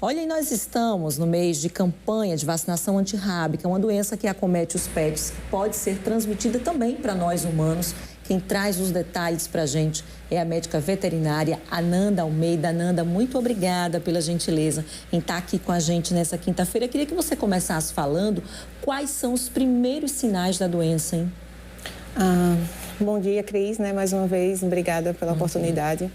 Olha, e nós estamos no mês de campanha de vacinação antirrábica, uma doença que acomete os pets, que pode ser transmitida também para nós humanos. Quem traz os detalhes para a gente é a médica veterinária Ananda Almeida. Ananda, muito obrigada pela gentileza em estar aqui com a gente nessa quinta-feira. Queria que você começasse falando quais são os primeiros sinais da doença, hein? Bom dia, Cris, mais uma vez, obrigada pela oportunidade.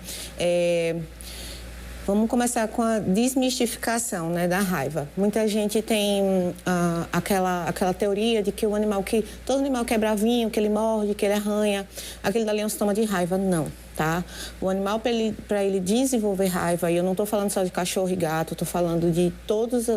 Vamos começar com a desmistificação, da raiva. Muita gente tem aquela teoria de que todo animal que é bravinho, que ele morde, que ele arranha, aquele dali é um sintoma de raiva. Não, tá? O animal, para ele desenvolver raiva, e eu não estou falando só de cachorro e gato, estou falando de todos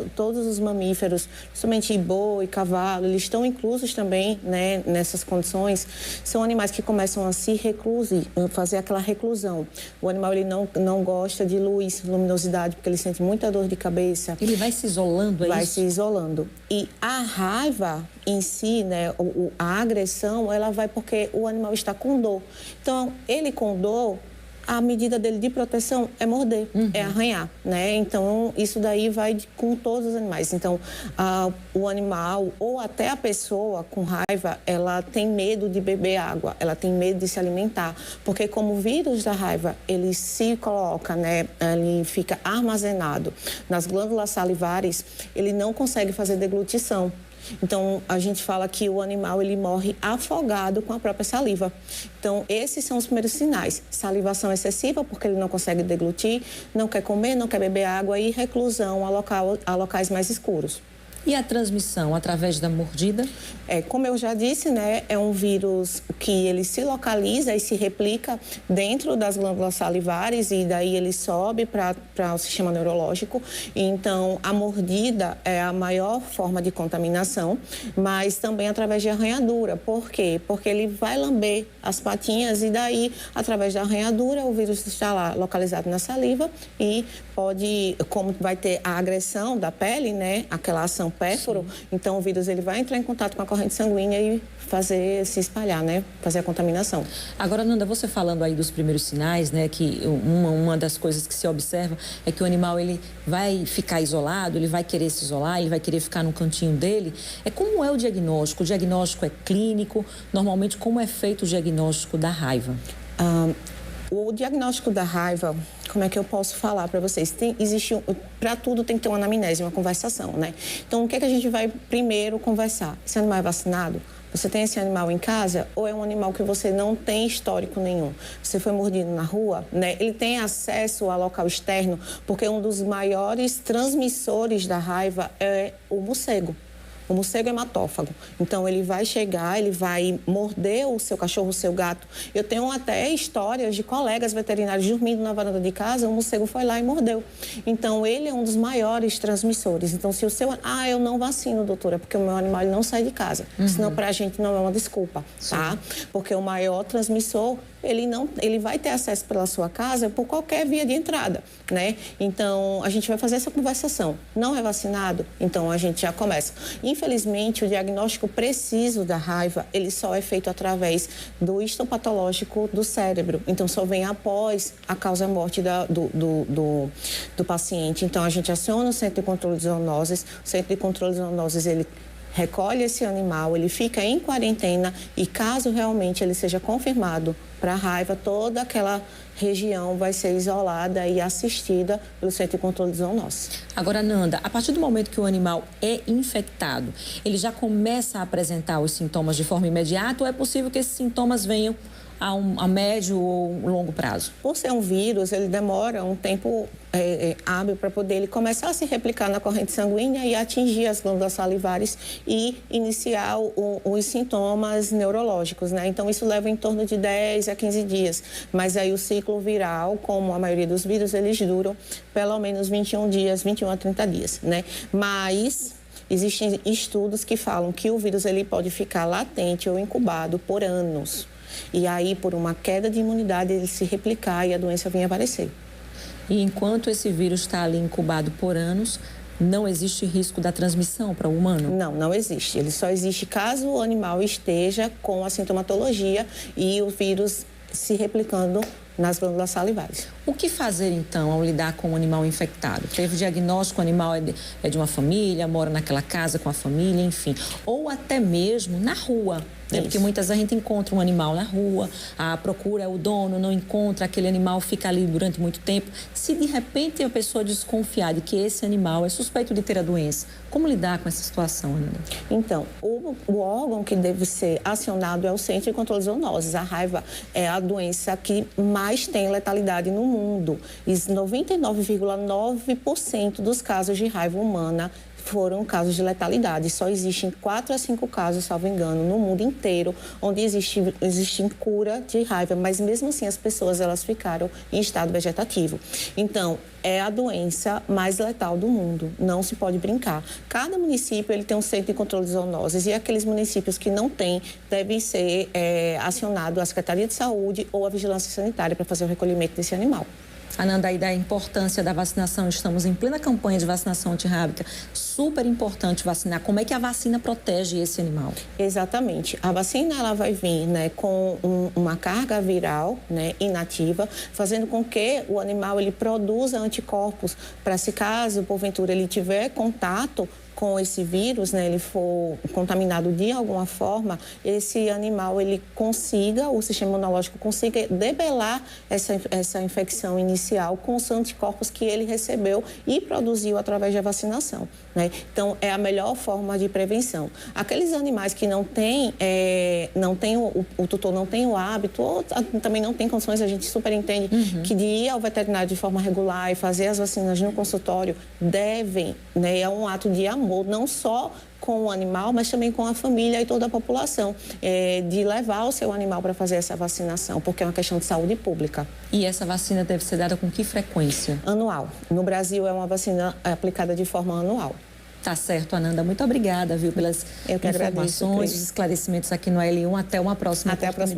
os mamíferos, principalmente boi, cavalo, eles estão inclusos também, nessas condições. São animais que começam a se reclusir, fazer aquela reclusão. O animal, ele não gosta de luz, luminosidade, porque ele sente muita dor de cabeça. Ele vai se isolando, é isso? Vai se isolando. E a raiva em si, a agressão, ela vai porque o animal está com dor. Então, ele com dor, a medida dele de proteção é morder, é arranhar, Então, isso daí vai com todos os animais. Então, o animal ou até a pessoa com raiva, ela tem medo de beber água, ela tem medo de se alimentar, porque como o vírus da raiva, ele se coloca, ele fica armazenado nas glândulas salivares, ele não consegue fazer deglutição. Então, a gente fala que o animal, ele morre afogado com a própria saliva. Então, esses são os primeiros sinais. Salivação excessiva, porque ele não consegue deglutir, não quer comer, não quer beber água e reclusão a locais mais escuros. E a transmissão através da mordida? Como eu já disse, é um vírus que ele se localiza e se replica dentro das glândulas salivares e daí ele sobe para o sistema neurológico. Então, a mordida é a maior forma de contaminação, mas também através de arranhadura. Por quê? Porque ele vai lamber as patinhas e daí, através da arranhadura, o vírus está lá localizado na saliva e como vai ter a agressão da pele, aquela ação pérfuro, então o vírus ele vai entrar em contato com a corrente sanguínea e se espalhar, fazer a contaminação. Agora, Nanda, você falando aí dos primeiros sinais, que uma das coisas que se observa é que o animal ele vai ficar isolado, ele vai querer se isolar, ele vai querer ficar no cantinho dele. Como é o diagnóstico? O diagnóstico é clínico? Normalmente, como é feito o diagnóstico da raiva? O diagnóstico da raiva, como é que eu posso falar para vocês? Para tudo tem que ter uma anamnese, uma conversação, Então, o que é que a gente vai primeiro conversar? Esse animal é vacinado? Você tem esse animal em casa ou é um animal que você não tem histórico nenhum? Você foi mordido na rua, Ele tem acesso ao local externo, porque um dos maiores transmissores da raiva é o morcego. O morcego é hematófago, então ele vai chegar, ele vai morder o seu cachorro, o seu gato. Eu tenho até histórias de colegas veterinários dormindo na varanda de casa, o morcego foi lá e mordeu. Então, ele é um dos maiores transmissores. Então, se o seu... eu não vacino, doutora, porque o meu animal ele não sai de casa. Senão, para a gente não é uma desculpa, tá? Porque o maior transmissor, ele vai ter acesso pela sua casa por qualquer via de entrada, Então, a gente vai fazer essa conversação. Não é vacinado? Então, a gente já começa. Infelizmente, o diagnóstico preciso da raiva, ele só é feito através do histopatológico do cérebro. Então, só vem após a causa-morte do paciente. Então, a gente aciona o Centro de Controle de Zoonoses. O Centro de Controle de Zoonoses, ele recolhe esse animal, ele fica em quarentena e caso realmente ele seja confirmado para raiva, toda aquela região vai ser isolada e assistida pelo Centro de Controle de Zoonoses. Agora, Nanda, a partir do momento que o animal é infectado, ele já começa a apresentar os sintomas de forma imediata ou é possível que esses sintomas venham a médio ou longo prazo? Por ser um vírus, ele demora um tempo hábil para poder ele começar a se replicar na corrente sanguínea e atingir as glândulas salivares e iniciar os sintomas neurológicos, Então, isso leva em torno de 10 a 15 dias. Mas aí o ciclo viral, como a maioria dos vírus, eles duram pelo menos 21 dias, 21 a 30 dias, Mas existem estudos que falam que o vírus ele pode ficar latente ou incubado por anos. E aí, por uma queda de imunidade, ele se replicar e a doença vir aparecer. E enquanto esse vírus está ali incubado por anos, não existe risco da transmissão para o humano? Não existe. Ele só existe caso o animal esteja com a sintomatologia e o vírus se replicando nas glândulas salivares. O que fazer, então, ao lidar com um animal infectado? Teve diagnóstico, o animal é de uma família, mora naquela casa com a família, enfim. Ou até mesmo na rua. Né? Porque muitas vezes a gente encontra um animal na rua, procura o dono, não encontra, aquele animal fica ali durante muito tempo. Se de repente a pessoa desconfiar de que esse animal é suspeito de ter a doença, como lidar com essa situação, Ananda? Então, o órgão que deve ser acionado é o Centro de Controle de Zoonoses. A raiva é a doença que mais tem letalidade no mundo. E 99,9% dos casos de raiva humana foram casos de letalidade. Só existem 4 a 5 casos, salvo engano, no mundo inteiro, onde existe cura de raiva, mas mesmo assim as pessoas elas ficaram em estado vegetativo. Então, é a doença mais letal do mundo, não se pode brincar. Cada município ele tem um centro de controle de zoonoses e aqueles municípios que não têm devem ser acionados a Secretaria de Saúde ou a Vigilância Sanitária para fazer o recolhimento desse animal. Ananda, aí da importância da vacinação, estamos em plena campanha de vacinação antirrábica, super importante vacinar. Como é que a vacina protege esse animal? Exatamente. A vacina ela vai vir, né, com uma carga viral, né, inativa, fazendo com que o animal ele produza anticorpos para, se caso, porventura, ele tiver contato com esse vírus, né, ele for contaminado de alguma forma, esse animal ele consiga, o sistema imunológico consiga debelar essa infecção inicial com os anticorpos que ele recebeu e produziu através da vacinação, né? Então, é a melhor forma de prevenção. Aqueles animais que não têm, o tutor não tem o hábito, ou também não tem condições, a gente super entende que de ir ao veterinário de forma regular e fazer as vacinas no consultório, devem, né, é um ato de amor, não só com o animal, mas também com a família e toda a população, de levar o seu animal para fazer essa vacinação, porque é uma questão de saúde pública. E essa vacina deve ser dada com que frequência? Anual. No Brasil, é uma vacina aplicada de forma anual. Tá certo, Ananda. Muito obrigada, viu, pelas informações, esclarecimentos aqui no AL1. Até uma próxima oportunidade.